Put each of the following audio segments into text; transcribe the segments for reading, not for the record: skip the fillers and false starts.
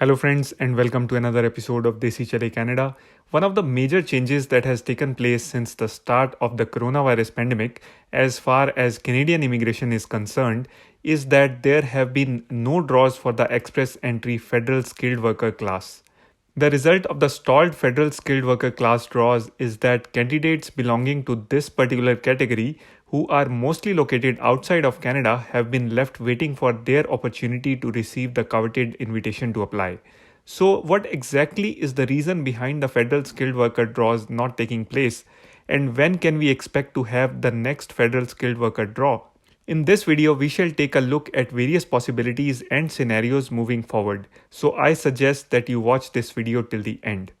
Hello, friends, and welcome to another episode of Desi Chale Canada. One of the major changes that has taken place since the start of the coronavirus pandemic, as far as Canadian immigration is concerned, is that there have been no draws for the express entry federal skilled worker class. The result of the stalled federal skilled worker class draws is that candidates belonging to this particular category, who are mostly located outside of Canada, have been left waiting for their opportunity to receive the coveted invitation to apply. So, what exactly is the reason behind the federal skilled worker draws not taking place? And when can we expect to have the next federal skilled worker draw? In this video, we shall take a look at various possibilities and scenarios moving forward. So I suggest that you watch this video till the end.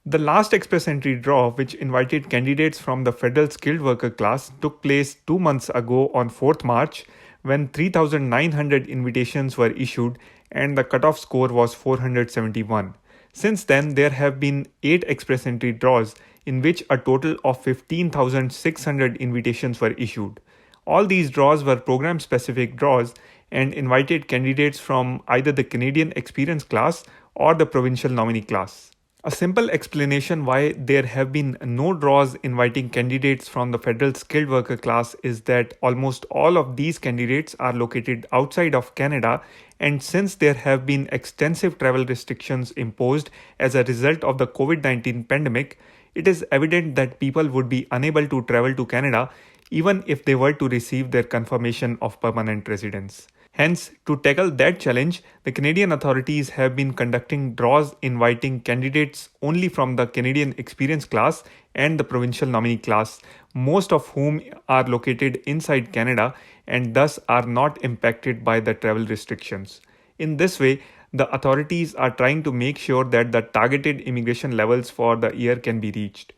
The last express entry draw, which invited candidates from the federal skilled worker class, took place 2 months ago on 4th March when 3,900 invitations were issued and the cutoff score was 471. Since then, there have been 8 express entry draws in which a total of 15,600 invitations were issued. All these draws were program-specific draws and invited candidates from either the Canadian experience class or the provincial nominee class. A simple explanation why there have been no draws inviting candidates from the federal skilled worker class is that almost all of these candidates are located outside of Canada, and since there have been extensive travel restrictions imposed as a result of the COVID-19 pandemic, it is evident that people would be unable to travel to Canada even if they were to receive their confirmation of permanent residence. Hence, to tackle that challenge, the Canadian authorities have been conducting draws inviting candidates only from the Canadian experience class and the provincial nominee class, most of whom are located inside Canada and thus are not impacted by the travel restrictions. In this way, the authorities are trying to make sure that the targeted immigration levels for the year can be reached.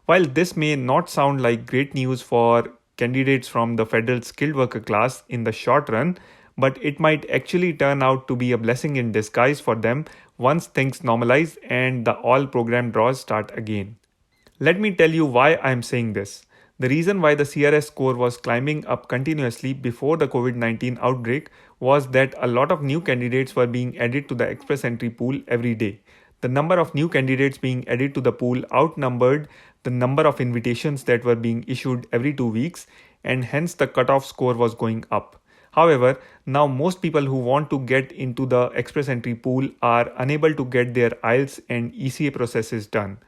While this may not sound like great news for candidates from the federal skilled worker class in the short run, but it might actually turn out to be a blessing in disguise for them once things normalize and the all program draws start again. Let me tell you why I am saying this. The reason why the CRS score was climbing up continuously before the COVID-19 outbreak was that a lot of new candidates were being added to the express entry pool every day. The number of new candidates being added to the pool outnumbered the number of invitations that were being issued every 2 weeks, and hence the cutoff score was going up. However, now most people who want to get into the express entry pool are unable to get their IELTS and ECA processes done.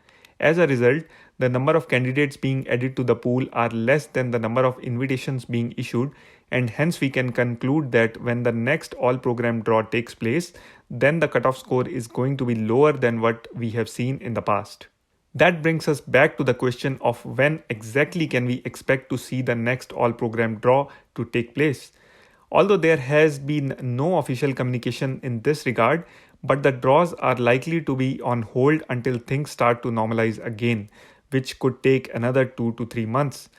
As a result, the number of candidates being added to the pool are less than the number of invitations being issued, and hence we can conclude that when the next all program draw takes place, then the cutoff score is going to be lower than what we have seen in the past. That brings us back to the question of when exactly can we expect to see the next all program draw to take place. Although there has been no official communication in this regard, but the draws are likely to be on hold until things start to normalize again, which could take another 2 to 3 months.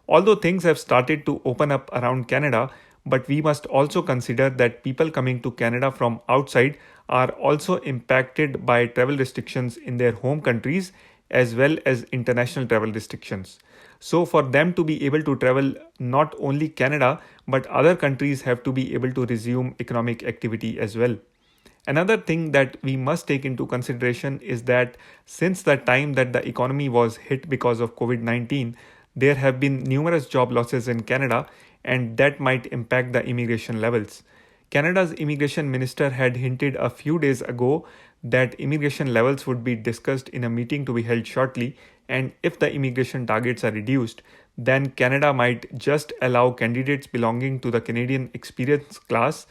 Although things have started to open up around Canada, but we must also consider that people coming to Canada from outside are also impacted by travel restrictions in their home countries as well as international travel restrictions. So for them to be able to travel, not only Canada, but other countries have to be able to resume economic activity as well. Another thing that we must take into consideration is that since the time that the economy was hit because of COVID-19, there have been numerous job losses in Canada, and that might impact the immigration levels. Canada's immigration minister had hinted a few days ago that immigration levels would be discussed in a meeting to be held shortly, and if the immigration targets are reduced, then Canada might just allow candidates belonging to the Canadian experience class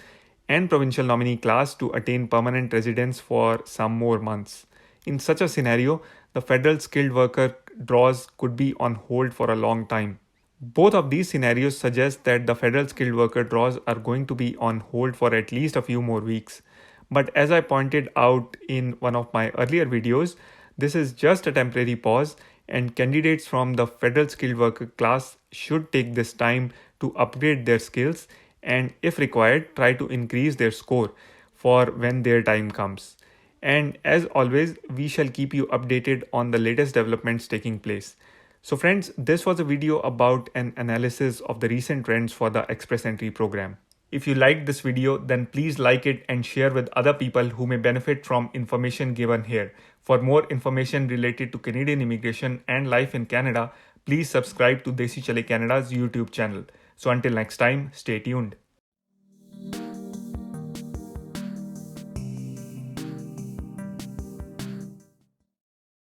and provincial nominee class to attain permanent residence for some more months. In such a scenario, the federal skilled worker draws could be on hold for a long time. Both of these scenarios suggest that the federal skilled worker draws are going to be on hold for at least a few more weeks. But as I pointed out in one of my earlier videos, this is just a temporary pause, and candidates from the federal skilled worker class should take this time to upgrade their skills and, if required, try to increase their score for when their time comes. And as always, we shall keep you updated on the latest developments taking place. So friends, this was a video about an analysis of the recent trends for the Express Entry program. If you liked this video, then please like it and share with other people who may benefit from information given here. For more information related to Canadian immigration and life in Canada, please subscribe to Desi Chale Canada's YouTube channel. So until next time, stay tuned.